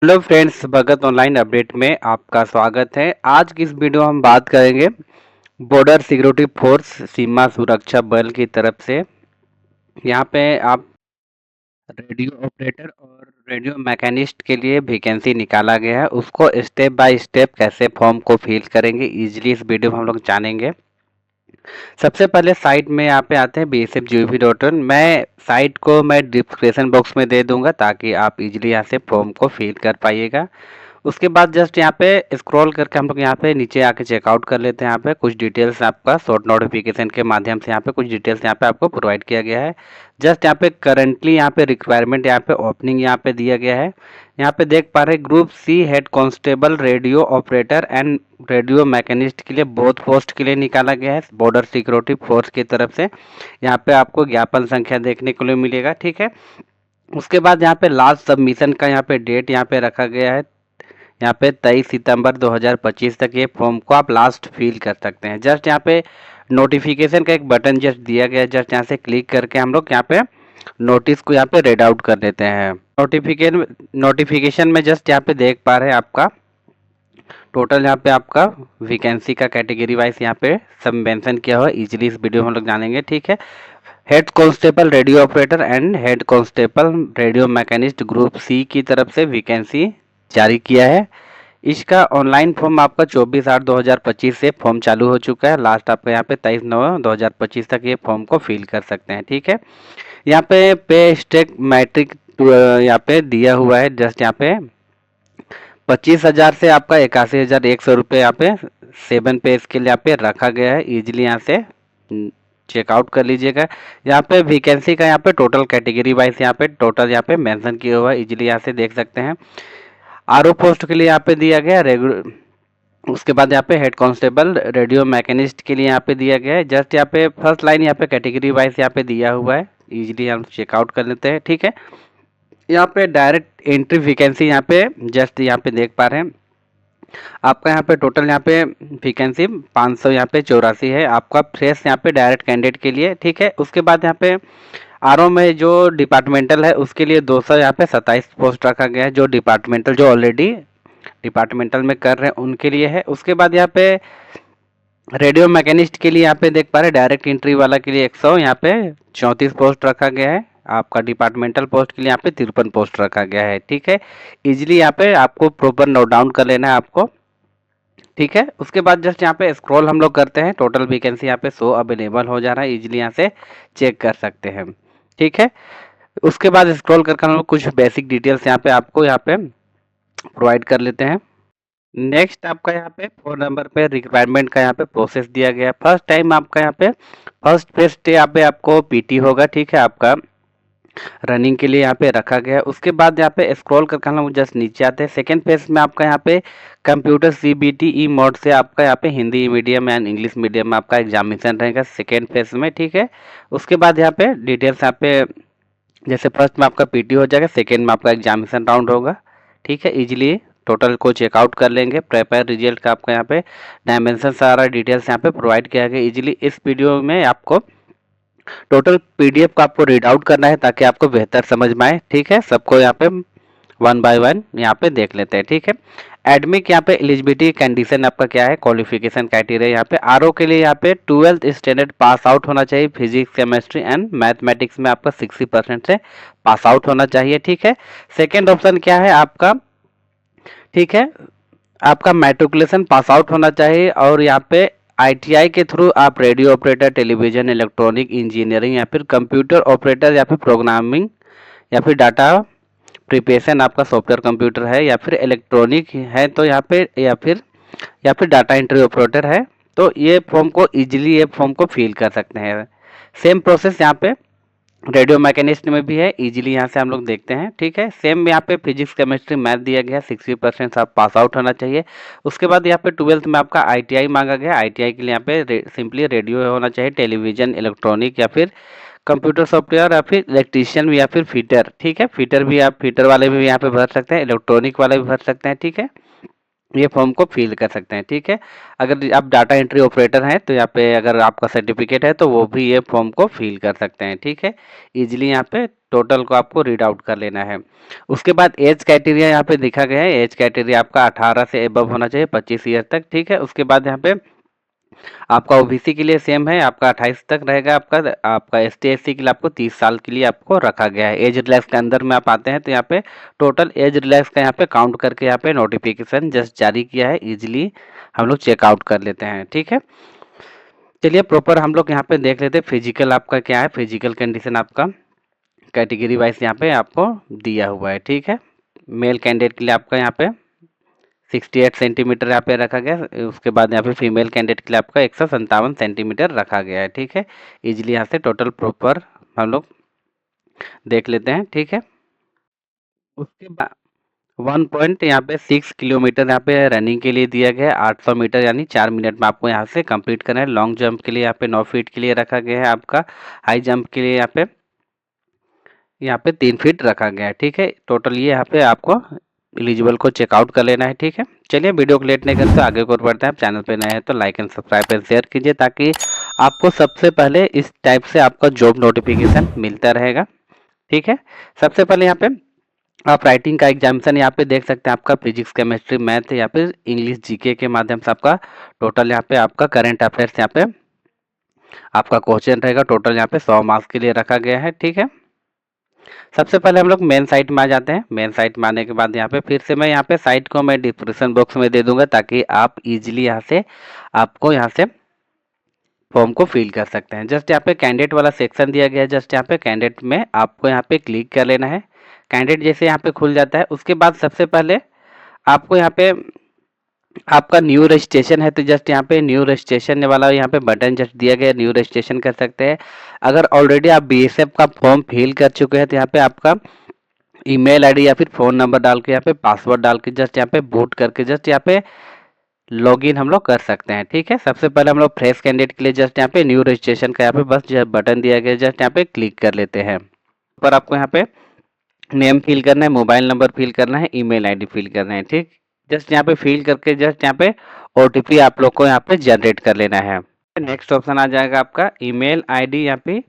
Hello friends, भगत online update में आपका स्वागत है। आज की इस वीडियो हम बात करेंगे बॉर्डर सिक्योरिटी फोर्स सीमा सुरक्षा बल की तरफ से। यहाँ पे आप रेडियो ऑपरेटर और रेडियो मैकेनिस्ट के लिए वैकेंसी निकाला गया है, उसको स्टेप बाय स्टेप कैसे फॉर्म को फिल करेंगे इजीली इस वीडियो में हम लोग जानेंगे। सबसे पहले साइट में यहाँ पे आते हैं bsfgov.in। मैं साइट को मैं डिस्क्रिप्शन बॉक्स में दे दूंगा ताकि आप इजीली यहाँ से फॉर्म को फिल कर पाइएगा। उसके बाद जस्ट यहाँ पे स्क्रॉल करके हम लोग यहाँ पे नीचे आके चेकआउट कर लेते हैं। यहाँ पे कुछ डिटेल्स आपका शॉर्ट नोटिफिकेशन के माध्यम से यहाँ पे कुछ डिटेल्स यहाँ पे आपको प्रोवाइड किया गया है। जस्ट यहाँ पे करंटली यहाँ पे रिक्वायरमेंट यहाँ पे ओपनिंग यहाँ पे दिया गया है। यहाँ पे देख पा रहे group C head constable radio operator and radio mechanist के लिए बोथ पोस्ट के लिए निकाला गया है बॉर्डर सिक्योरिटी फोर्स की तरफ से। यहाँ पे आपको ज्ञापन संख्या देखने को मिलेगा, ठीक है। उसके बाद यहाँ पे लास्ट सबमिशन का यहाँ पे डेट यहाँ पे रखा गया है। यहाँ पे 23 सितंबर 2025 तक ये फॉर्म को आप लास्ट फिल कर सकते हैं। जस्ट यहाँ पे नोटिफिकेशन का एक बटन जस्ट दिया गया है, जस्ट यहाँ से क्लिक करके हम लोग यहाँ पे नोटिस को यहाँ पे रेड आउट कर लेते हैं। नोटिफिकेशन में जस्ट यहाँ पे देख पा रहे हैं आपका टोटल यहाँ पे आपका वैकेंसी का कैटेगरी वाइज यहाँ पे सब मेंशन किया हुआ है। इजीली इस वीडियो में हम लोग जानेंगे, ठीक है। Head constable radio operator and head constable radio mechanist group C की तरफ से वैकेंसी जारी किया है। इसका ऑनलाइन फॉर्म आपका 24/8/2025 से फॉर्म चालू हो चुका है। लास्ट आपका यहाँ पे 23/9/2025 तक ये फॉर्म को फिल कर सकते हैं, ठीक है। यहाँ पे स्टेक मैट्रिक यहाँ पे दिया हुआ है। जस्ट यहाँ पे 25,000 से आपका 81,100 रुपये यहाँ पे 7 पेज के लिए यहाँ पे रखा गया है। इजीली यहाँ से चेकआउट कर लीजिएगा। यहाँ पे वैकेंसी का यहाँ पे टोटल कैटेगरी वाइज यहाँ पे टोटल यहाँ पे मेंशन किया हुआ है। इजीली यहाँ से देख सकते हैं। आरओ पोस्ट के लिए यहाँ पे दिया गया रेगुलर। उसके बाद यहाँ पे हेड कांस्टेबल रेडियो मैकेनिस्ट के लिए यहाँ पे दिया गया है। जस्ट यहाँ पे फर्स्ट लाइन यहाँ पे कैटेगरी वाइज यहाँ पे दिया हुआ है। इजीली हम चेकआउट कर लेते हैं, ठीक है। यहाँ पे डायरेक्ट एंट्री वैकेंसी यहाँ पे जस्ट यहाँ पे देख पा रहे हैं आपका यहाँ पे टोटल यहाँ पे वैकेंसी 500 यहाँ पे 84 है आपका फ्रेश यहाँ पे डायरेक्ट कैंडिडेट के लिए, ठीक है। उसके बाद यहाँ पे आरओ में जो डिपार्टमेंटल है उसके लिए 200 यहाँ पे 27 पोस्ट रखा गया है। जो डिपार्टमेंटल जो ऑलरेडी डिपार्टमेंटल में कर रहे हैं उनके लिए है। उसके बाद यहाँ पे रेडियो मैकेनिस्ट के लिए यहाँ पे देख पा रहे डायरेक्ट एंट्री वाला के लिए 100 यहाँ पे 34 पोस्ट रखा गया है। आपका डिपार्टमेंटल पोस्ट के लिए यहाँ पे 53 पोस्ट रखा गया है, ठीक है। इजीली यहाँ पे आपको प्रॉपर नोट डाउन कर लेना है आपको, ठीक है। उसके बाद जस्ट यहाँ पे स्क्रॉल हम लोग करते हैं। टोटल वैकेंसी यहाँ पे शो अवेलेबल हो जा रहा है। इजीली यहाँ से चेक कर सकते हैं, ठीक है। उसके बाद स्क्रॉल करके हम लोग कुछ बेसिक डिटेल्स यहाँ पे आपको यहाँ पे प्रोवाइड कर लेते हैं। नेक्स्ट आपका यहाँ पे फोन नंबर पे रिक्वायरमेंट का यहाँ पे प्रोसेस दिया गया है। फर्स्ट टाइम आपका यहाँ पे फर्स्ट फेज डे यहाँ पे आपको पीटी होगा, ठीक है। आपका रनिंग के लिए यहाँ पे रखा गया है। उसके बाद यहाँ पे स्क्रॉल करके हम लोग जस्ट नीचे आते हैं। सेकेंड फेज में आपका यहाँ पे कंप्यूटर CBT मोड से आपका यहाँ पे Hindi medium and English medium में आपका एग्जामिनेशन रहेगा सेकेंड फेज में, ठीक है। उसके बाद यहाँ पे डिटेल्स यहाँ पे जैसे फर्स्ट में आपका पीटी हो जाएगा, सेकेंड में आपका एग्जामिनेशन राउंड होगा, ठीक है। इजीली टोटल को चेकआउट कर लेंगे। प्रेपेयर रिजल्ट का आपका यहाँ पे डायमेंशन सारा डिटेल्स यहाँ पे प्रोवाइड किया गया। इजीली इस वीडियो में आपको टोटल पीडीएफ को आपको रीड आउट करना है ताकि आपको बेहतर समझ में आए, ठीक है। सबको यहाँ पे 1 बाय 1 यहाँ पे देख लेते हैं, ठीक है। एडमिट यहाँ पे एलिजिबिलिटी कंडीशन आपका क्या है, क्वालिफिकेशन क्राइटेरिया यहाँ पे आरओ के लिए यहाँ पे 12th स्टैंडर्ड पास आउट होना चाहिए। फिजिक्स केमिस्ट्री एंड मैथमेटिक्स में आपका 60% से पास आउट होना चाहिए, ठीक है। सेकेंड ऑप्शन क्या है आपका, ठीक है, आपका मैट्रिकुलेशन पास आउट होना चाहिए और यहाँ पे आईटीआई के थ्रू आप radio operator, television, electronic engineering या फिर कंप्यूटर ऑपरेटर या फिर प्रोग्रामिंग या फिर डाटा प्रिपरेशन आपका सॉफ्टवेयर कंप्यूटर है या फिर इलेक्ट्रॉनिक है तो यहाँ पे या फिर डाटा एंट्री ऑपरेटर है तो ये फॉर्म को इजीली ये फॉर्म को फिल कर सकते हैं। सेम प्रोसेस यहाँ पे रेडियो मैकेनिस्ट में भी है। इजीली यहाँ से हम लोग देखते हैं, ठीक है। सेम यहाँ पे फिजिक्स केमिस्ट्री मैथ दिया गया, 60% आप पास आउट होना चाहिए। उसके बाद यहाँ पे 12th में आपका आईटीआई मांगा गया। आईटीआई के लिए यहाँ पे सिंपली रेडियो होना चाहिए, टेलीविजन, इलेक्ट्रॉनिक या फिर कंप्यूटर सॉफ्टवेयर या फिर इलेक्ट्रीशियन या फिर फिटर, ठीक है। फिटर भी आप फिटर वाले भी यहाँ पे भर सकते हैं, इलेक्ट्रॉनिक वाले भी भर सकते हैं, ठीक है। ये फॉर्म को फिल कर सकते हैं, ठीक है। अगर आप डाटा एंट्री ऑपरेटर हैं तो यहाँ पे अगर आपका सर्टिफिकेट है तो वो भी ये फॉर्म को फिल कर सकते हैं, ठीक है। इजीली यहाँ पे टोटल को आपको रीड आउट कर लेना है। उसके बाद एज क्राइटेरिया यहाँ पे दिखा गया है, एज क्राइटेरिया आपका 18 से एबव होना चाहिए, 25 ईयर तक, ठीक है। उसके बाद यहाँ पे आपका ओबीसी के लिए सेम है, आपका 28 तक रहेगा। आपका एसटी एससी के लिए आपको 30 साल के लिए आपको रखा गया है। एज रिलैक्स के अंदर में आप आते हैं तो यहाँ पे टोटल एज रिलैक्स का यहाँ पे काउंट करके यहाँ पे नोटिफिकेशन जस्ट जारी किया है, इजिली हम लोग चेकआउट कर लेते हैं, ठीक है। चलिए प्रॉपर हम लोग यहाँ पे देख लेते हैं फिजिकल आपका क्या है, फिजिकल कंडीशन आपका कैटेगरी वाइज यहाँ पे आपको दिया हुआ है, ठीक है। मेल कैंडिडेट के लिए आपका यहाँ पे 68 सेंटीमीटर यहाँ पे रखा गया है। उसके बाद यहाँ पे फीमेल कैंडिडेट के लिए आपका 157 सेंटीमीटर रखा गया है, ठीक है। इजीली यहाँ से टोटल प्रॉपर हम लोग देख लेते हैं, ठीक है। उसके बाद 1.6 किलोमीटर यहाँ पे रनिंग के लिए दिया गया है, 800 मीटर यानी 4 मिनट में आपको यहाँ से कंप्लीट करना है। लॉन्ग जंप के लिए यहाँ पे 9 फीट के लिए रखा गया है आपका। हाई जंप के लिए यहाँ पे 3 फीट रखा गया है, ठीक है। टोटल ये यहाँ पे आपको एलिजिबल को चेकआउट कर लेना है, ठीक है। चलिए वीडियो को लेट नहीं करते आगे को बढ़ते हैं। आप चैनल पे नए हैं तो like and subscribe and share कीजिए ताकि आपको सबसे पहले इस टाइप से आपका जॉब नोटिफिकेशन मिलता रहेगा, ठीक है। सबसे पहले यहाँ पे आप राइटिंग का एग्जामिनेशन यहाँ पे देख सकते हैं, आपका फिजिक्स केमिस्ट्री मैथ या फिर इंग्लिश जीके के माध्यम से आपका टोटल यहाँ पे आपका करंट अफेयर्स यहाँ पे आपका क्वेश्चन रहेगा। टोटल यहाँ पे 100 मार्क्स के लिए रखा गया है, ठीक है। सबसे पहले हम लोग मेन साइट में आ जाते हैं। मेन साइट में आने के बाद यहाँ पे फिर से मैं यहाँ पे साइट को मैं डिस्क्रिप्शन बॉक्स में दे दूंगा ताकि आप इजीली यहाँ से आपको यहाँ से फॉर्म को फिल कर सकते हैं। जस्ट यहाँ पे कैंडिडेट वाला सेक्शन दिया गया है, जस्ट यहाँ पे कैंडिडेट में आपको यहाँ पे क्लिक कर लेना है। कैंडिडेट जैसे यहाँ पे खुल जाता है उसके बाद सबसे पहले आपको यहाँ पे आपका न्यू रजिस्ट्रेशन है तो जस्ट यहाँ पे न्यू रजिस्ट्रेशन वाला यहाँ पे बटन जस्ट दिया गया, न्यू रजिस्ट्रेशन कर सकते हैं। अगर ऑलरेडी आप बीएसएफ का फॉर्म फिल कर चुके हैं तो यहाँ पे आपका ईमेल आईडी या फिर फोन नंबर डाल के यहाँ पे पासवर्ड डाल के जस्ट यहाँ पे बूट करके जस्ट यहाँ पे लॉगिन हम लोग कर सकते हैं, ठीक है। सबसे पहले हम लोग फ्रेश कैंडिडेट के लिए जस्ट यहाँ पे न्यू रजिस्ट्रेशन का यहाँ पे बस बटन दिया गया, जस्ट यहाँ पे क्लिक कर लेते हैं। पर आपको यहाँ पे नेम फिल करना है, मोबाइल नंबर फिल करना है, ईमेल आईडी फिल करना है, ठीक। जस्ट यहाँ पे फिल करके जस्ट यहाँ पे ओटीपी आप लोग को यहाँ पे जनरेट कर लेना है। नेक्स्ट ऑप्शन आ जाएगा आपका ईमेल आईडी या फिर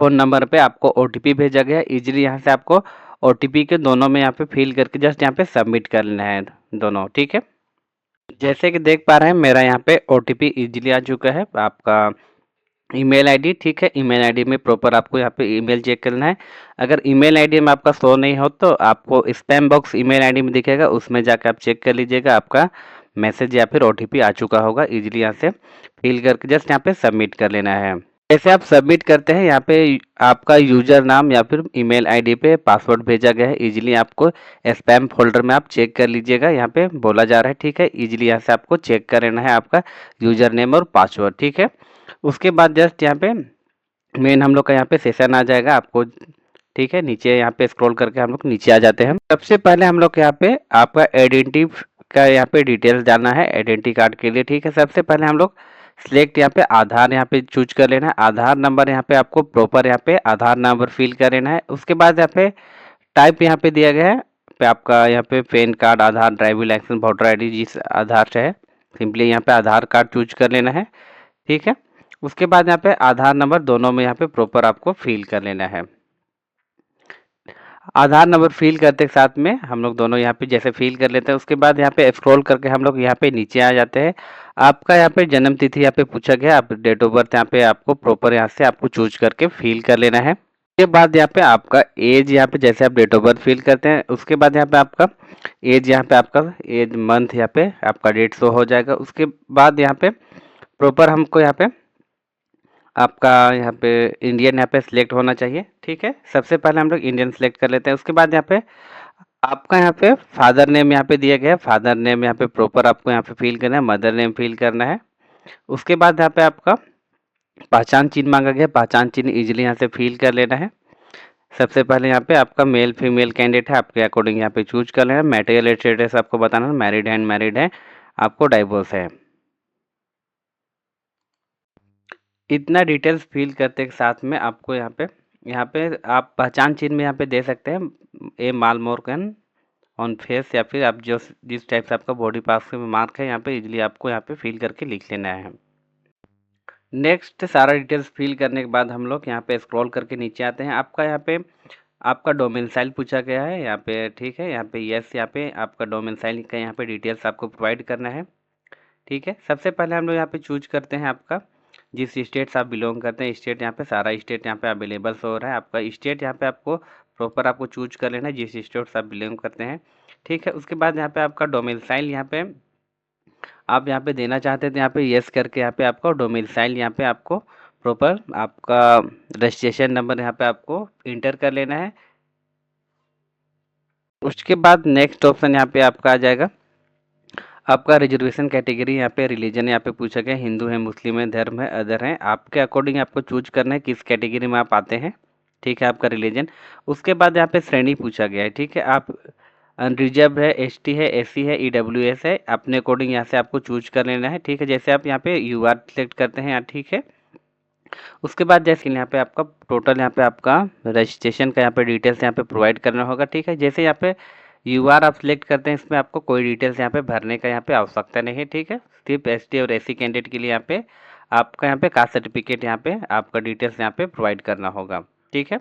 फोन नंबर पे आपको ओटीपी भेजा गया है। इजीली यहाँ से आपको ओटीपी के दोनों में यहाँ पे फिल करके जस्ट यहाँ पे सबमिट कर लेना है दोनों, ठीक है। जैसे कि देख पा रहे हैं मेरा यहाँ पे ओटीपी इजीली आ चुका है। आपका ईमेल आईडी, ठीक है। ईमेल आईडी में प्रॉपर आपको यहाँ पे ईमेल चेक करना है। अगर ईमेल आईडी में आपका शो नहीं हो तो आपको स्पैम बॉक्स ईमेल आईडी में दिखेगा, उसमें जाकर आप चेक कर लीजिएगा, आपका मैसेज या फिर ओटीपी आ चुका होगा। इजीली यहाँ से फिल करके जस्ट यहाँ पे सबमिट कर लेना है। जैसे आप सबमिट करते हैं यहाँ पे आपका यूजर नाम या फिर ईमेल आईडी पे पासवर्ड भेजा गया है। इजीली आपको स्पैम फोल्डर में आप चेक कर लीजिएगा, यहाँ पे बोला जा रहा है, ठीक है। इजीली यहाँ से आपको चेक कर लेना है आपका यूजर नेम और पासवर्ड, ठीक है। उसके बाद जस्ट यहाँ पे मेन हम लोग का यहाँ पे सेशन आ जाएगा आपको, ठीक है। नीचे यहाँ पे स्क्रॉल करके हम लोग नीचे आ जाते हैं। सबसे पहले हम लोग यहाँ पे आपका आइडेंटिटी का यहाँ पे डिटेल्स डालना है आइडेंटिटी कार्ड के लिए, ठीक है। सबसे पहले हम लोग सिलेक्ट यहाँ पे आधार यहाँ पे चूज कर लेना है। आधार नंबर यहाँ पे आपको प्रॉपर यहाँ पे आधार नंबर फिल कर लेना है। उसके बाद यहाँ पे टाइप यहाँ पे दिया गया है पे आपका यहाँ पे पैन कार्ड, आधार, ड्राइविंग लाइसेंस, वोटर आईडी जिस आधार से है सिंपली यहाँ पे आधार कार्ड चूज कर लेना है, ठीक है। उसके बाद यहाँ पे आधार नंबर दोनों में यहाँ पे प्रॉपर आपको फिल कर लेना है। आधार नंबर फिल करते के साथ में हम लोग दोनों यहाँ पे जैसे फिल कर लेते हैं उसके बाद यहाँ पे स्क्रॉल करके हम लोग यहाँ पे नीचे आ जाते हैं। आपका यहाँ पे जन्म तिथि यहाँ पे पूछा गया, आप डेट ऑफ बर्थ यहाँ पे आपको प्रॉपर यहाँ से आपको चूज करके फिल कर लेना है। उसके बाद यहाँ पे आपका एज यहाँ पे जैसे आप डेट ऑफ बर्थ फिल करते हैं उसके बाद यहाँ पे आपका एज यहाँ पे आपका एज मंथ यहाँ पे आपका डेट शो हो जाएगा। उसके बाद यहाँ पे प्रॉपर हमको यहाँ पे आपका यहाँ पे इंडियन यहाँ पे सिलेक्ट होना चाहिए, ठीक है। सबसे पहले हम लोग इंडियन सिलेक्ट कर लेते हैं। उसके बाद यहाँ पे आपका यहाँ पे फादर नेम यहाँ पे दिया गया है, फादर नेम यहाँ पे प्रॉपर आपको यहाँ पे फिल करना है, मदर नेम फिल करना है। उसके बाद यहाँ पे आपका पहचान चिन्ह मांगा गया, पहचान चिन्ह इजीली यहाँ से फिल कर लेना है। सबसे पहले यहाँ पे आपका मेल फीमेल कैंडिडेट है, आपके अकॉर्डिंग यहाँ पे चूज कर लेना है। मैरिटल स्टेटस आपको बताना है, मैरिड है, अनमैरिड है, आपको डाइवोर्स है। इतना डिटेल्स फिल करते के साथ में आपको यहाँ पे आप पहचान चिन्ह में यहाँ पे दे सकते हैं ए माल मोरगन ऑन फेस या फिर आप जो जिस टाइप से आपका बॉडी पार्ट में मार्क है यहाँ पे इजीली आपको यहाँ पे फिल करके लिख लेना है। नेक्स्ट सारा डिटेल्स फिल करने के बाद हम लोग यहाँ पे स्क्रॉल करके नीचे आते हैं। आपका यहाँ पे आपका डोमिसाइल पूछा गया है यहाँ पे, ठीक है। यहाँ पे यस, यहाँ पे आपका डोमिसाइल का यहाँ पे डिटेल्स आपको प्रोवाइड करना है, ठीक है। सबसे पहले हम लोग यहाँ पे चूज करते हैं आपका जिस स्टेट से आप बिलोंग करते हैं, स्टेट यहाँ पे सारा स्टेट यहाँ पे अवेलेबल हो रहा है। आपका स्टेट यहाँ पे आपको प्रॉपर आपको चूज कर लेना है जिस स्टेट से आप बिलोंग करते हैं, ठीक है। उसके बाद यहाँ पे आपका डोमिसाइल यहाँ पे आप यहाँ पे देना चाहते थे, यहाँ पे यस करके यहाँ पे आपको डोमिसाइल यहाँ पे आपको प्रॉपर आपका रजिस्ट्रेशन नंबर यहाँ पे आपको इंटर कर लेना है। उसके बाद नेक्स्ट ऑप्शन यहाँ पे आपका आ जाएगा आपका रिजर्वेशन कैटेगरी। यहाँ पे रिलीजन यहाँ पे पूछा गया हिंदू है, मुस्लिम है, धर्म है, अदर है। आपके अकॉर्डिंग आपको चूज करना है किस कैटेगरी में आप आते हैं, ठीक है, आपका रिलीजन। उसके बाद यहाँ पे श्रेणी पूछा गया है, ठीक है। आप अनरिजर्व है, एसटी है, एससी है, ईडब्ल्यूएस है, अपने अकॉर्डिंग यहाँ से आपको चूज कर लेना है, ठीक है। जैसे आप यहाँ पे यूआर सेलेक्ट करते हैं यहाँ, ठीक है। उसके बाद जैसे यहाँ पे आपका टोटल यहाँ पे आपका रजिस्ट्रेशन का यहाँ पे डिटेल्स यहाँ पे प्रोवाइड करना होगा, ठीक है। जैसे यहाँ पे यूआर आप सिलेक्ट करते हैं, इसमें आपको कोई डिटेल्स यहाँ पे भरने का यहाँ पे आवश्यकता नहीं है, ठीक है। सिर्फ एसटी और एससी कैंडिडेट के लिए यहाँ पे आपका यहाँ पे कास्ट सर्टिफिकेट यहाँ पे आपका डिटेल्स यहाँ पे प्रोवाइड करना होगा, ठीक है।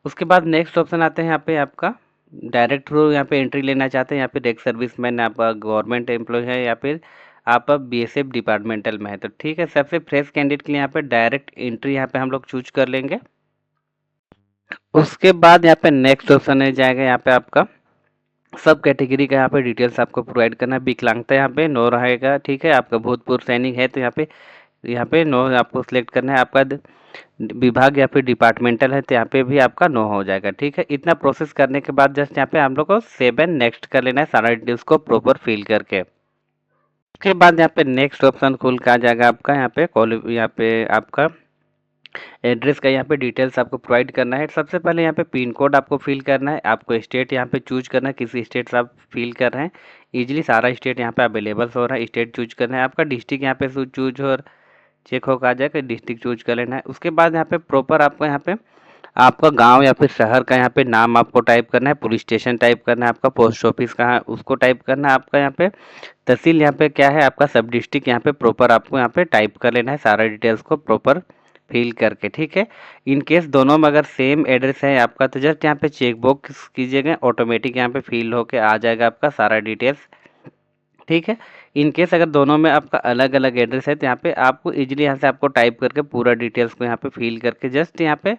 उसके बाद नेक्स्ट ऑप्शन आते हैं यहाँ पे आपका डायरेक्ट थ्रू यहाँ पे एंट्री लेना चाहते हैं, यहाँ पे डेस्क सर्विसमैन, आपका गवर्नमेंट एम्प्लॉय है या फिर आप अब बीएसएफ डिपार्टमेंटल में है, तो ठीक है। सबसे फ्रेश कैंडिडेट के लिए यहाँ पे डायरेक्ट एंट्री यहाँ पे हम लोग चूज कर लेंगे। उसके बाद यहाँ पे नेक्स्ट ऑप्शन है जाएगा यहाँ पे आपका सब कैटेगरी का यहाँ पे डिटेल्स आपको प्रोवाइड करना है। विकलांगता यहाँ पे नो रहेगा, ठीक है। आपका भूतपूर्व सैनिक है तो यहाँ पे नो आपको सिलेक्ट करना है। आपका विभाग या फिर डिपार्टमेंटल है तो यहाँ पे भी आपका नो हो जाएगा, ठीक है। इतना प्रोसेस करने के बाद जस्ट यहाँ पे हम लोग को सेव एंड नेक्स्ट कर लेना है सारा डिटेल्स को प्रॉपर फिल करके। उसके बाद यहाँ पे नेक्स्ट ऑप्शन खुल के आ जाएगा आपका यहाँ पे आपका एड्रेस का यहाँ पे डिटेल्स आपको प्रोवाइड करना है। सबसे पहले यहाँ पे पिन कोड आपको फिल करना है, आपको स्टेट यहाँ पे चूज करना है किस स्टेट से आप फिल कर रहे हैं। इजीली सारा स्टेट यहाँ पे अवेलेबल हो रहा है, स्टेट चूज करना है। आपका डिस्ट्रिक्ट यहाँ पे चूज हो चेक होकर आ जाएगा, डिस्ट्रिक्ट चूज कर लेना है। उसके बाद यहाँ पे प्रॉपर आपको यहाँ पे आपका गांव या फिर शहर का यहाँ पे नाम आपको टाइप करना है, पुलिस स्टेशन टाइप करना है, आपका पोस्ट ऑफिस कहाँ है उसको टाइप करना है, आपका यहाँ पे तहसील यहाँ पे क्या है, आपका सब डिस्ट्रिक्ट यहाँ पे प्रॉपर आपको यहाँ पे टाइप कर लेना है सारा डिटेल्स को प्रॉपर फिल करके, ठीक है। इन केस दोनों में अगर सेम एड्रेस है आपका तो जस्ट यहाँ पे चेक बॉक्स कीजिएगा, ऑटोमेटिक यहाँ पे फिल होके आ जाएगा आपका सारा डिटेल्स, ठीक है। इन केस अगर दोनों में आपका अलग अलग एड्रेस है तो यहाँ पे आपको इजीली यहाँ से आपको टाइप करके पूरा डिटेल्स को यहाँ पे फिल करके जस्ट यहाँ पे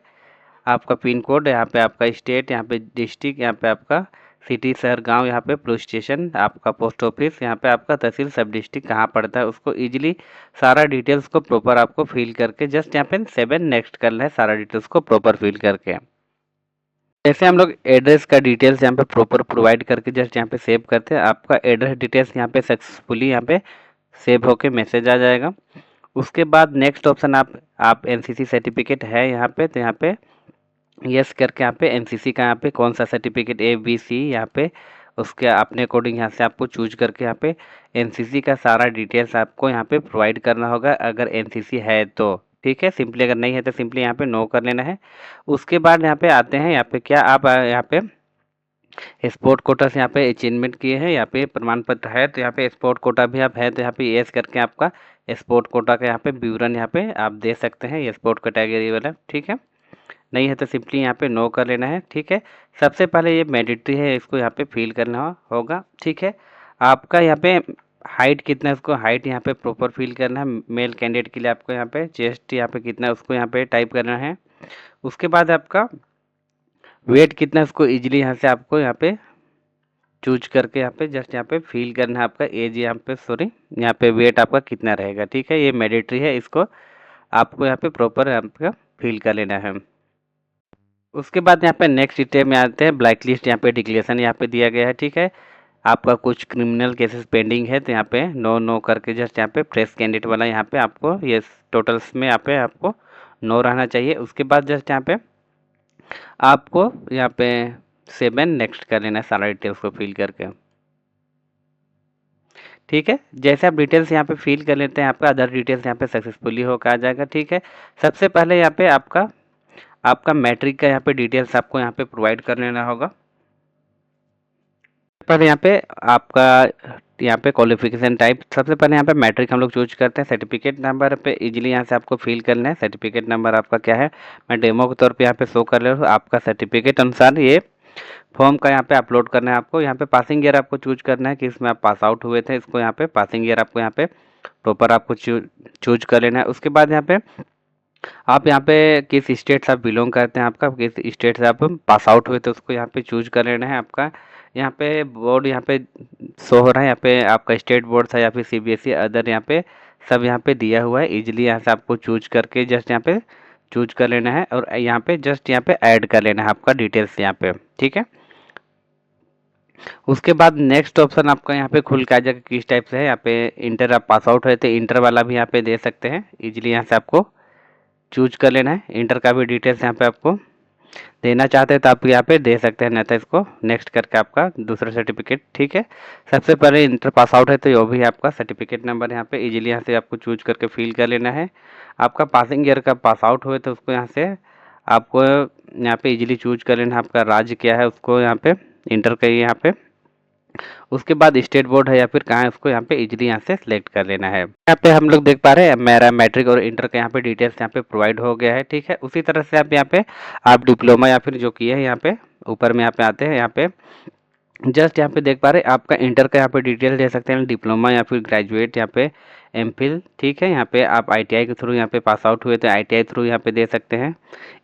आपका पिन कोड, यहाँ पे आपका स्टेट, यहाँ पे डिस्ट्रिक्ट, यहाँ पे आपका सिटी शहर गांव, यहाँ पे पुलिस स्टेशन, आपका पोस्ट ऑफिस, यहाँ पे आपका तहसील सब डिस्ट्रिक्ट कहाँ पड़ता है उसको इजीली सारा डिटेल्स को प्रॉपर आपको फिल करके जस्ट यहाँ पे 7 नेक्स्ट करना है सारा डिटेल्स को प्रॉपर फिल करके। जैसे हम लोग एड्रेस का डिटेल्स यहाँ पे प्रॉपर प्रोवाइड करके जस्ट यहाँ पे सेव करते हैं, आपका एड्रेस डिटेल्स यहाँ पे सक्सेसफुली यहाँ पे सेव होके मैसेज आ जाएगा। उसके बाद नेक्स्ट ऑप्शन आप एनसीसी सर्टिफिकेट है यहाँ पे तो यहाँ पे यस करके यहाँ पे एनसीसी का यहाँ पे कौन सा सर्टिफिकेट ए बी सी यहाँ पे उसके अपने अकॉर्डिंग यहाँ से आपको चूज करके यहाँ पे एनसीसी का सारा डिटेल्स आपको यहाँ पे प्रोवाइड करना होगा अगर एनसीसी है तो, ठीक है। सिंपली अगर नहीं है तो सिंपली यहाँ पे नो कर लेना है। उसके बाद यहाँ पे आते हैं यहाँ पे क्या आप यहाँ पे स्पोर्ट कोटा से यहाँ पे अचीवमेंट किए हैं, यहाँ पे प्रमाण पत्र है तो यहाँ पे स्पोर्ट कोटा भी आप है तो यहाँ पे यस करके आपका स्पोर्ट कोटा का यहाँ पे विवरण यहाँ पे आप दे सकते हैं, ये स्पोर्ट कैटेगरी वाला, ठीक है। नहीं है तो सिंपली यहाँ पे नो कर लेना है, ठीक है। सबसे पहले ये मैंडेटरी है, इसको यहाँ पे फिल करना होगा, ठीक है। आपका यहाँ पे हाइट कितना है उसको हाइट यहाँ पे प्रॉपर फिल करना है। मेल कैंडिडेट के लिए आपको यहाँ पे चेस्ट यहाँ पे कितना है उसको यहाँ पे टाइप करना है। उसके बाद आपका वेट कितना है उसको इजीली यहाँ से आपको यहाँ पे चूज करके यहाँ पे जस्ट यहाँ पे फिल करना है। आपका एज यहाँ पे यहाँ पे वेट आपका कितना रहेगा, ठीक है। ये मैंडेटरी है, इसको आपको यहाँ पे प्रॉपर आपका फिल कर लेना है। उसके बाद यहाँ पे नेक्स्ट स्टेप में आते हैं ब्लैक लिस्ट यहाँ पे डिक्लेरेशन यहाँ पे दिया गया है, ठीक है। आपका कुछ क्रिमिनल केसेस पेंडिंग है तो यहाँ पे नो नो करके जस्ट यहाँ पे फ्रेश कैंडिडेट वाला यहाँ पे आपको ये टोटल्स में यहाँ पे आपको नो रहना चाहिए। उसके बाद जस्ट यहाँ पे आपको यहाँ पे 7 नेक्स्ट कर लेना है सारा डिटेल्स को फिल करके, ठीक है। जैसे आप डिटेल्स यहाँ पे फिल कर लेते हैं आपका अदर डिटेल्स यहाँ पे सक्सेसफुली होकर आ जाएगा, ठीक है। सबसे पहले यहाँ पे आपका मैट्रिक का यहाँ पे डिटेल्स आपको यहाँ पे प्रोवाइड कर लेना होगा। पर यहाँ पे आपका यहाँ पे क्वालिफिकेशन टाइप सबसे पहले यहाँ पे मैट्रिक हम लोग चूज करते हैं। सर्टिफिकेट नंबर पे इजीली यहाँ से आपको फिल करना है। सर्टिफिकेट नंबर आपका क्या है, मैं डेमो के तौर पे यहाँ पे शो कर रहा हूँ। आपका सर्टिफिकेट अनुसार ये फॉर्म का यहाँ पे अपलोड करना है आपको। यहाँ पे पासिंग ईयर आपको चूज करना है कि इसमें आप पास आउट हुए थे, इसको यहाँ पे पासिंग ईयर आपको यहाँ पे प्रॉपर आपको चूज कर लेना है। उसके बाद यहाँ पे आप यहाँ पे किस स्टेट से आप बिलोंग करते हैं, आपका किस स्टेट से आप पास आउट हुए थे उसको यहाँ पे चूज कर लेना है। आपका यहाँ पे बोर्ड यहाँ पे शो हो रहा है, यहाँ पे आपका स्टेट बोर्ड था या फिर सीबीएसई अदर यहाँ पे सब यहाँ पे दिया हुआ है। इजीली यहाँ से आपको चूज करके जस्ट यहाँ पे चूज कर लेना है और यहाँ पे जस्ट यहाँ पे ऐड कर लेना है आपका डिटेल्स यहाँ पे, ठीक है। उसके बाद नेक्स्ट ऑप्शन आपका यहाँ पे खुल के आ जाएगा किस टाइप से है। यहाँ पे इंटर आप पास आउट हुए थे, इंटर वाला भी यहाँ पे दे सकते हैं। इजीली यहाँ से आपको चूज कर लेना है। इंटर का भी डिटेल्स यहाँ पे आपको देना चाहते हैं तो आप यहाँ पे दे सकते हैं, नहीं तो इसको नेक्स्ट करके आपका दूसरा सर्टिफिकेट, ठीक है। सबसे पहले इंटर पास आउट है तो ये भी आपका सर्टिफिकेट नंबर यहाँ पे इजीली यहाँ से आपको चूज करके फिल कर लेना है। आपका पासिंग ईयर का पास आउट हुए तो उसको यहाँ से आपको यहाँ पे इजीली चूज कर लेना है। आपका राज्य क्या है उसको यहाँ पे इंटर करिए यहाँ पे। उसके बाद स्टेट बोर्ड है या फिर कहाँ है उसको यहाँ पे इजीली यहाँ से सिलेक्ट कर लेना है। यहाँ पे हम लोग देख पा रहे हैं मेरा मैट्रिक और इंटर का यहाँ पे डिटेल्स यहाँ पे प्रोवाइड हो गया है, ठीक है। उसी तरह से आप यहाँ पे आप डिप्लोमा या फिर जो किए हैं यहाँ पे ऊपर में यहाँ पे आते हैं, यहाँ पे जस्ट यहाँ पे देख पा रहे हैं आपका इंटर का यहाँ पे डिटेल दे सकते हैं, डिप्लोमा या फिर ग्रेजुएट यहाँ पे एमफिल, ठीक है। यहाँ पे आप आईटीआई के थ्रू यहाँ पे पास आउट हुए तो आईटीआई थ्रू यहाँ पे दे सकते हैं।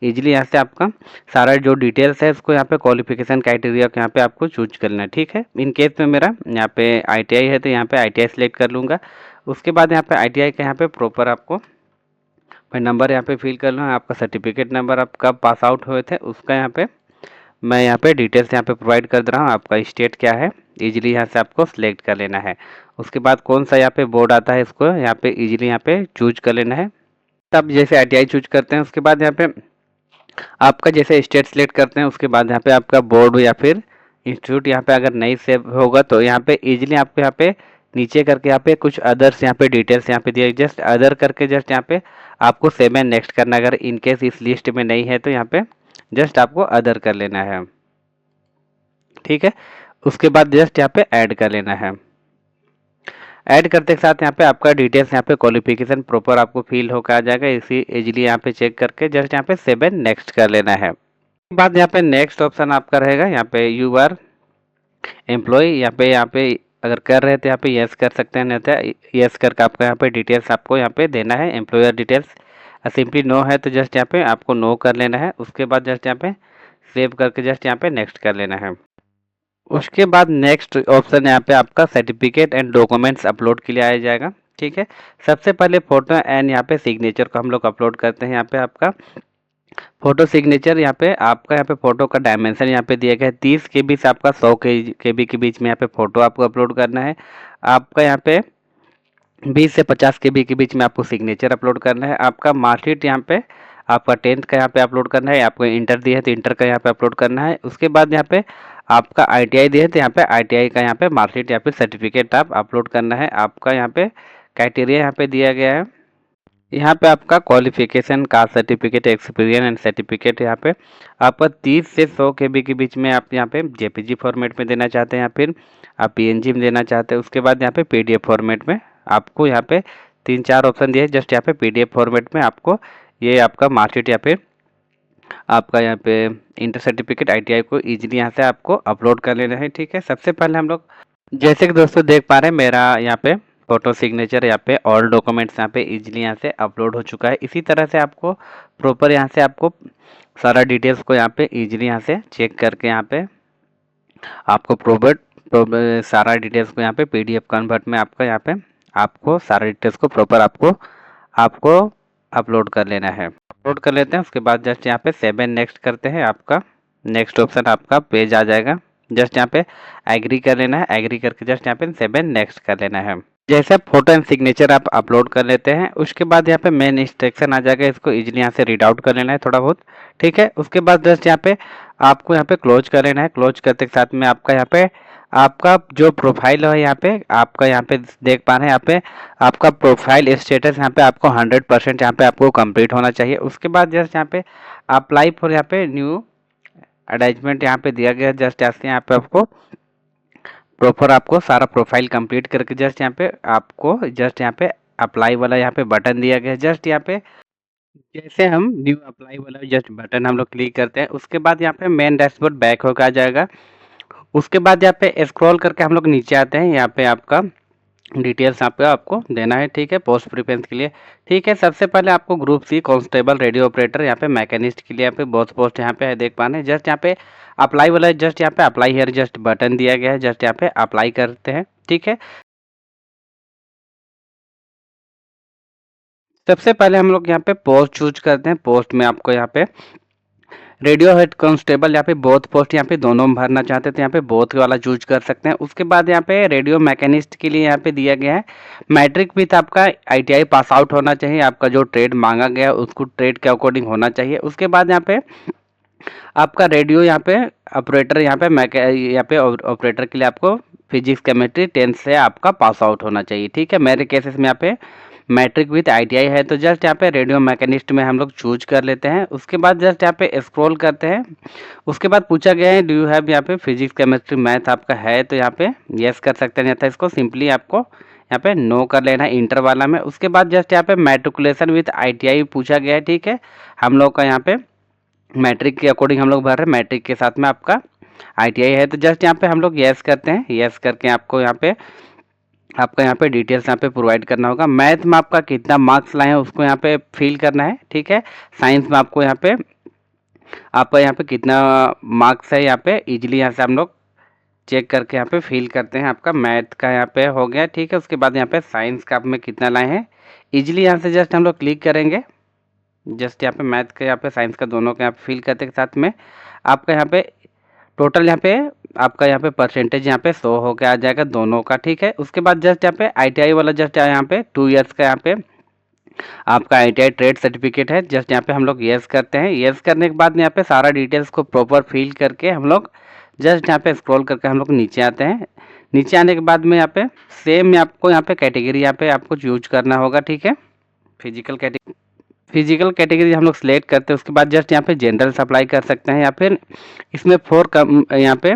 इजीली यहाँ से आपका सारा जो डिटेल्स है इसको यहाँ पे क्वालिफिकेशन क्राइटेरिया को यहाँ पे आपको चूज करना है, ठीक है। इन केस में मेरा यहाँ पे आईटीआई है तो यहाँ पे आईटीआई सेलेक्ट कर लूँगा। उसके बाद यहाँ पे आईटीआई का यहाँ पे प्रॉपर आपको मैं नंबर यहाँ पे फिल कर लूँगा। आपका सर्टिफिकेट नंबर आप कब पास आउट हुए थे उसका यहाँ पे मैं यहाँ पे डिटेल्स यहाँ पे प्रोवाइड कर दे रहा हूँ। आपका स्टेट क्या है इजीली यहाँ से आपको सिलेक्ट कर लेना है। उसके बाद कौन सा यहाँ पे बोर्ड आता है इसको यहाँ पे इजीली यहाँ पे चूज कर लेना है। तब जैसे आईटीआई चूज करते हैं उसके बाद यहाँ पे आपका जैसे स्टेट सिलेक्ट करते हैं उसके बाद यहाँ पे आपका बोर्ड या फिर इंस्टीट्यूट यहाँ पे अगर नहीं सेव होगा तो यहाँ पे इजीली आपको यहाँ पे नीचे करके यहाँ पे कुछ अदर्स यहाँ पे डिटेल्स यहाँ पे दिए, जस्ट अदर करके जस्ट यहाँ पे आपको सेव एंड नेक्स्ट करना। अगर इनकेस इस लिस्ट में नहीं है तो यहाँ पे जस्ट आपको अदर कर लेना है, ठीक है। उसके बाद जस्ट यहाँ पे ऐड कर लेना है। ऐड करते के साथ यहाँ पे आपका डिटेल्स यहाँ पे क्वालिफिकेशन प्रॉपर आपको फिल होकर आ जाएगा। इसी इजीली यहाँ पे चेक करके जस्ट यहाँ पे सेव एंड नेक्स्ट कर लेना है। बाद यहाँ पे नेक्स्ट ऑप्शन आपका रहेगा यहाँ पे यू आर एम्प्लॉय। यहाँ पे अगर कर रहे थे यहाँ पे यस कर सकते हैं, नहीं तो यस करके आपका यहाँ पे डिटेल्स आपको यहाँ पे देना है। एम्प्लॉयर डिटेल्स सिंपली नो है तो जस्ट यहाँ पे आपको नो कर लेना है। उसके बाद जस्ट यहाँ पे सेव करके जस्ट यहाँ पे नेक्स्ट कर लेना है। उसके बाद नेक्स्ट ऑप्शन यहाँ पे आपका सर्टिफिकेट एंड डॉक्यूमेंट्स अपलोड के लिए आया जाएगा, ठीक है। सबसे पहले फोटो एंड यहाँ पे सिग्नेचर को हम लोग अपलोड करते हैं। यहाँ पे आपका फोटो सिग्नेचर यहाँ पे आपका यहाँ पे फोटो का डायमेंशन यहाँ पे दिया गया है 30 KB से आपका 100 KB के बीच में यहाँ पे फोटो आपको अपलोड करना है। आपका यहाँ पे 20 से 50 KB के बीच में आपको सिग्नेचर अपलोड करना है। आपका मार्कशीट यहाँ पे आपका 10th का यहाँ पे अपलोड करना है। आपको इंटर दिया है तो इंटर का यहाँ पे अपलोड करना है। उसके बाद यहाँ पे आपका आईटीआई दिया है तो यहाँ पे आईटीआई का यहाँ पे मार्कशीट या फिर सर्टिफिकेट आप अपलोड करना है। आपका यहाँ पे क्राइटेरिया यहाँ पे दिया गया है। यहाँ पे आपका qualification caste certificate experience and certificate यहाँ पे आपका 30 से 100 KB के बीच में आप यहाँ पे जेपीजी फॉर्मेट में देना चाहते हैं या फिर आप पीएनजी में देना चाहते हैं। उसके बाद यहाँ पे पीडीएफ फॉर्मेट में आपको यहाँ पे 3-4 ऑप्शन दिए, जस्ट यहाँ पे पीडीएफ फॉर्मेट में आपको ये आपका मार्कशीट या फिर आपका यहाँ पे इंटर सर्टिफिकेट आईटीआई को इजीली यहाँ से आपको अपलोड कर लेना है, ठीक है। सबसे पहले हम लोग जैसे कि दोस्तों देख पा रहे हैं मेरा यहाँ पे फोटो सिग्नेचर यहाँ पे ऑल डॉक्यूमेंट्स यहाँ पे इजीली यहाँ से अपलोड हो चुका है। इसी तरह से आपको प्रॉपर यहाँ से आपको सारा डिटेल्स को यहाँ पे इजीली यहाँ से चेक करके यहाँ पे आपको प्रॉपर सारा डिटेल्स को यहाँ पे पीडीएफ कन्वर्ट में आपका यहाँ पे आपको सारा डिटेल्स को प्रॉपर आपको अपलोड कर लेना है। अपलोड कर लेते हैं उसके बाद जस्ट यहाँ पे सेव एंड नेक्स्ट करते हैं। आपका नेक्स्ट ऑप्शन आपका पेज आ जाएगा। जस्ट यहाँ पे एग्री कर लेना है। एग्री करके जस्ट यहाँ पे सेव एंड नेक्स्ट कर लेना है। जैसे फोटो एंड सिग्नेचर आप अपलोड कर लेते हैं उसके बाद यहाँ पे मेन इंस्ट्रक्शन आ जाएगा। इसको इजीली यहाँ से रीड आउट कर लेना है थोड़ा बहुत, ठीक है। उसके बाद जस्ट यहाँ पे आपको यहाँ पे क्लोज कर लेना है। क्लोज करते के साथ में आपका यहाँ पे आपका जो प्रोफाइल है यहाँ पे आपका यहाँ पे देख पा रहे हैं यहाँ पे आपका प्रोफाइल स्टेटस यहाँ पे आपको 100% यहाँ पे आपको कंप्लीट होना चाहिए। उसके बाद जस्ट यहाँ पे अप्लाई फॉर यहाँ पे न्यू अटैचमेंट यहाँ पे दिया गया, जस्ट ऐसे यहाँ पे आपको प्रॉपर आपको सारा प्रोफाइल कंप्लीट करके जस्ट यहाँ पे आपको जस्ट यहाँ पे अप्लाई वाला यहाँ पे बटन दिया गया है। जस्ट यहाँ पे जैसे हम न्यू अप्लाई वाला जस्ट बटन हम लोग क्लिक करते हैं, उसके बाद यहाँ पे मेन डैशबोर्ड बैक होकर आ जाएगा। उसके बाद यहाँ पे स्क्रॉल करके हम लोग नीचे आते हैं। यहाँ पे आपका डिटेल्स यहाँ पे आपको देना है, ठीक है, पोस्ट प्रिफरेंस के लिए। ठीक है, सबसे पहले आपको group C constable radio operator यहाँ पे मैकेनिस्ट के लिए यहाँ पे बहुत पोस्ट यहाँ पे है, देख पाने जस्ट यहाँ पे अप्लाई वाला जस्ट यहाँ पे अप्लाई हियर जस्ट बटन दिया गया है, जस्ट यहाँ पे अप्लाई करते हैं। ठीक है, सबसे पहले हम लोग यहाँ पे पोस्ट चूज करते हैं। पोस्ट में आपको यहाँ पे रेडियो हेड कांस्टेबल यहाँ पे बोथ पोस्ट यहाँ पे दोनों में भरना चाहते थे, यहाँ पे बोथ वाला चूज कर सकते हैं। उसके बाद यहाँ पे रेडियो मैकेनिस्ट के लिए यहाँ पे दिया गया है मैट्रिक विथ आपका आईटीआई पास आउट होना चाहिए। आपका जो ट्रेड मांगा गया है उसको ट्रेड के अकॉर्डिंग होना चाहिए। उसके बाद यहाँ पे आपका रेडियो यहाँ पे ऑपरेटर यहाँ पे ऑपरेटर के लिए आपको फिजिक्स केमिस्ट्री 10th से आपका पास आउट होना चाहिए। ठीक है, मेरे केसेस में यहाँ पे मैट्रिक विथ आईटीआई है, तो जस्ट यहाँ पे रेडियो मैकेनिस्ट में हम लोग चूज कर लेते हैं। उसके बाद जस्ट यहाँ पे स्क्रॉल करते हैं। उसके बाद पूछा गया है डू यू हैव यहाँ पे फिजिक्स केमिस्ट्री मैथ आपका है, तो यहाँ पे यस कर सकते हैं, था इसको सिंपली आपको यहाँ पे नो कर लेना है इंटर वाला में। उसके बाद जस्ट यहाँ पे मैट्रिकुलेशन विथ आईटीआई पूछा गया है। ठीक है, हम लोग का यहाँ पे मैट्रिक के अकॉर्डिंग हम लोग भर रहे हैं, मैट्रिक के साथ में आपका आईटीआई है, तो जस्ट यहाँ पे हम लोग यस करते हैं। यस करके आपको यहाँ पे डिटेल्स यहाँ पे प्रोवाइड करना होगा। मैथ में आपका कितना मार्क्स लाए हैं उसको यहाँ पे फिल करना है। ठीक है, साइंस में आपको आपका यहाँ पे कितना मार्क्स है यहाँ पे इजीली यहाँ से हम लोग चेक करके यहाँ पे फिल करते हैं। आपका मैथ का यहाँ पे हो गया। ठीक है, उसके बाद यहाँ पे साइंस का आप में कितना लाए हैं इजीली यहाँ से जस्ट हम लोग क्लिक करेंगे। जस्ट यहाँ पे मैथ का यहाँ पे साइंस का दोनों का यहाँ पे फिल करते के साथ में आपका यहाँ पे टोटल यहाँ पे आपका यहाँ पे परसेंटेज यहाँ पे 100 होकर आ जाएगा दोनों का। ठीक है, उसके बाद जस्ट यहाँ पे आईटीआई वाला जस्ट यहाँ पे 2 इयर्स का यहाँ पे आपका आईटीआई ट्रेड सर्टिफिकेट है, जस्ट यहाँ पे हम लोग यस करते हैं। यस करने के बाद यहाँ पे सारा डिटेल्स को प्रॉपर फिल करके हम लोग जस्ट यहाँ पे स्क्रॉल करके हम लोग नीचे आते हैं। नीचे आने के बाद में यहाँ पे सेम आपको यहाँ पे कैटेगरी यहाँ पे आपको यूज करना होगा। ठीक है, फिजिकल कैटेगरी हम लोग सिलेक्ट करते हैं। उसके बाद जस्ट यहाँ पे जनरल सप्लाई कर सकते हैं, या फिर इसमें यहाँ पे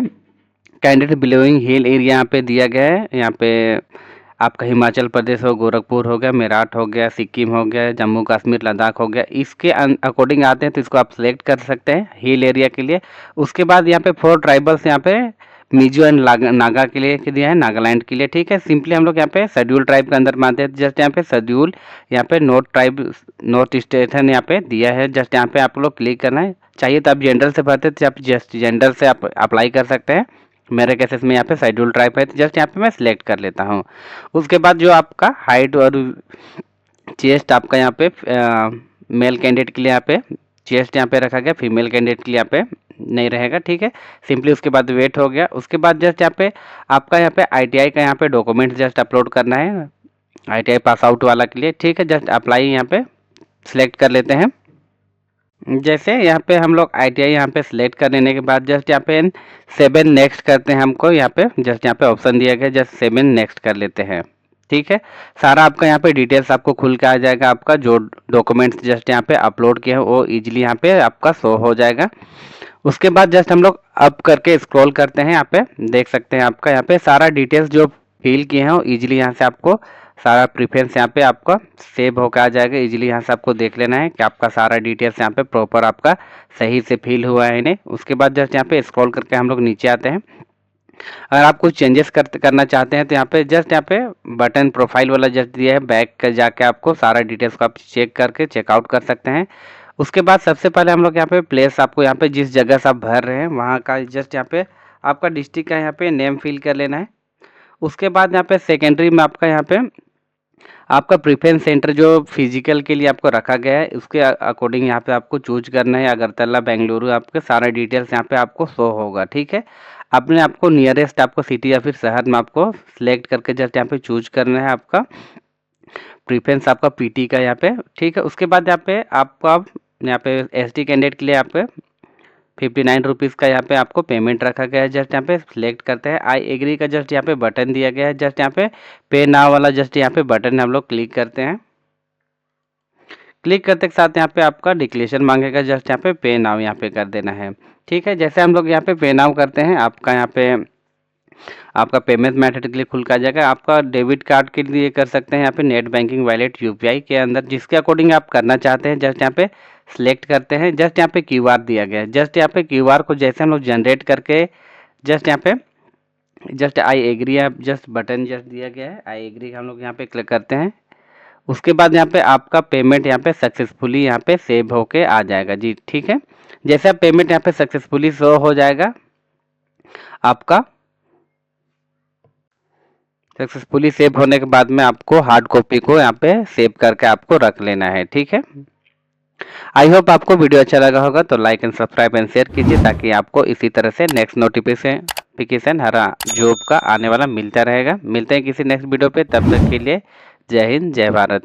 कैंडिडेट बिलोइंग हिल एरिया यहाँ पे दिया गया है। यहाँ पे आपका हिमाचल प्रदेश हो, गोरखपुर हो गया, मेरठ हो गया, सिक्किम हो गया, जम्मू कश्मीर लद्दाख हो गया, इसके अकॉर्डिंग आते हैं तो इसको आप सिलेक्ट कर सकते हैं हिल एरिया के लिए। उसके बाद यहाँ पे 4 ट्राइबल्स यहाँ पे मिजो एंड नागा के लिए दिया है, नागालैंड के लिए। ठीक है, सिंपली हम लोग यहाँ पे शेड्यूल ट्राइब के अंदर मानते हैं, जस्ट यहाँ पे शेड्यूल यहाँ पे नॉर्थ स्टेशन यहाँ पे दिया है, जस्ट यहाँ पे आप लोग क्लिक करना है। चाहिए तो आप जनरल से भरते तो आप जस्ट जनरल से आप अप्लाई कर सकते हैं। मेरे केसेस में यहाँ पे शेड्यूल ट्राइब है, तो जस्ट यहाँ पे मैं सिलेक्ट कर लेता हूँ। उसके बाद जो आपका हाइट और चेस्ट आपका यहाँ पे मेल कैंडिडेट के लिए यहाँ पे चेस्ट यहाँ पे रखा गया, फीमेल कैंडिडेट के लिए यहाँ पे नहीं रहेगा। ठीक है, सिंपली उसके बाद वेट हो गया। उसके बाद जस्ट यहाँ पे आपका यहाँ पे आईटीआई का यहाँ पे डॉक्यूमेंट जस्ट अपलोड करना है आईटीआई पास आउट वाला के लिए। ठीक है, जस्ट अप्लाई यहाँ पे सिलेक्ट कर लेते हैं। जैसे यहाँ पे हम लोग आईटीआई यहाँ पे सिलेक्ट कर लेने के बाद जस्ट यहाँ पे 7 नेक्स्ट करते हैं। हमको यहाँ पे जस्ट यहाँ पे ऑप्शन दिया गया, जस्ट 7 नेक्स्ट कर लेते हैं। ठीक है, सारा आपका यहाँ पे डिटेल्स आपको खुल के आ जाएगा। आपका जो डॉक्यूमेंट्स जस्ट यहाँ पे अपलोड किए हैं वो इजीली यहाँ पे आपका शो हो जाएगा। उसके बाद जस्ट हम लोग अप करके स्क्रॉल करते हैं, यहाँ पे देख सकते हैं आपका यहाँ पे सारा डिटेल्स जो फिल किए हैं वो इजीली यहाँ से आपको सारा प्रेफरेंस यहाँ पे आपका सेव होकर आ जाएगा। इजीली यहाँ से आपको देख लेना है कि आपका सारा डिटेल्स यहाँ पे प्रॉपर आपका सही से फिल हुआ है नहीं। उसके बाद जस्ट यहाँ पे स्क्रॉल करके हम लोग नीचे आते हैं। अगर आप कुछ चेंजेस करना चाहते हैं तो यहाँ पे जस्ट यहाँ पे बटन प्रोफाइल वाला जस्ट दिया है, बैक कर जाके आपको सारा डिटेल्स को आप चेक करके चेकआउट कर सकते हैं। उसके बाद सबसे पहले हम लोग यहाँ पे प्लेस आपको यहाँ पे जिस जगह से आप भर रहे हैं वहाँ का जस्ट यहाँ पे आपका डिस्ट्रिक्ट का यहाँ पे नेम फिल कर लेना है। उसके बाद यहाँ पे सेकेंडरी में आपका यहाँ पे आपका प्रेफरेंस सेंटर जो फिजिकल के लिए आपको रखा गया है उसके अकॉर्डिंग यहाँ पे आपको चूज करना है। अगरतला, बेंगलुरु, आपके सारा डिटेल्स यहाँ पे आपको शो होगा। ठीक है, अपने आपको नियरेस्ट आपको सिटी या फिर शहर में आपको सिलेक्ट करके जस्ट यहाँ पे चूज करना है आपका प्रेफरेंस आपका पीटी का यहाँ पे। ठीक है, उसके बाद यहाँ पे एसटी कैंडिडेट के लिए यहाँ पे 59 रुपीज़ का यहाँ पे आपको पेमेंट रखा गया है। जस्ट यहाँ पे सिलेक्ट करते हैं आई एग्री का जस्ट यहाँ पे बटन दिया गया है, जस्ट यहाँ पे नाउ वाला जस्ट यहाँ पे बटन हम लोग क्लिक करते हैं। क्लिक करते के साथ यहाँ पे आपका डिक्लेरेशन मांगेगा, जस्ट यहाँ पे पे नाउ यहाँ पे कर देना है। ठीक है, जैसे हम लोग यहाँ पे नाउ करते हैं आपका यहाँ पे आपका पेमेंट मेथड के लिए खुल का जाएगा। आपका डेबिट कार्ड के लिए कर सकते हैं यहाँ पे नेट बैंकिंग वॉलेट यूपीआई के अंदर जिसके अकॉर्डिंग आप करना चाहते हैं। जस्ट यहाँ पे सिलेक्ट करते हैं। जस्ट यहाँ पे क्यूआर दिया गया है। जस्ट यहाँ पे क्यूआर को जैसे हम लोग जनरेट करके जस्ट यहाँ पे जस्ट आई एग्री है, जस्ट बटन जस्ट दिया गया है, आई एग्री हम लोग यहाँ पे क्लिक करते हैं। उसके बाद यहाँ पे आपका पेमेंट यहाँ पे सक्सेसफुली यहाँ पे सेव होके आ जाएगा जी। ठीक है, जैसे आप पेमेंट यहाँ पे सक्सेसफुली शो हो जाएगा, आपका सक्सेसफुली सेव होने के बाद में आपको हार्ड कॉपी को यहाँ पे सेव करके आपको रख लेना है। ठीक है, आई होप आपको वीडियो अच्छा लगा होगा, तो like and subscribe and share कीजिए ताकि आपको इसी तरह से नेक्स्ट नोटिफिकेशन हर जॉब का आने वाला मिलता रहेगा। मिलते हैं किसी नेक्स्ट वीडियो पे, तब तक के लिए जय हिंद जय भारत।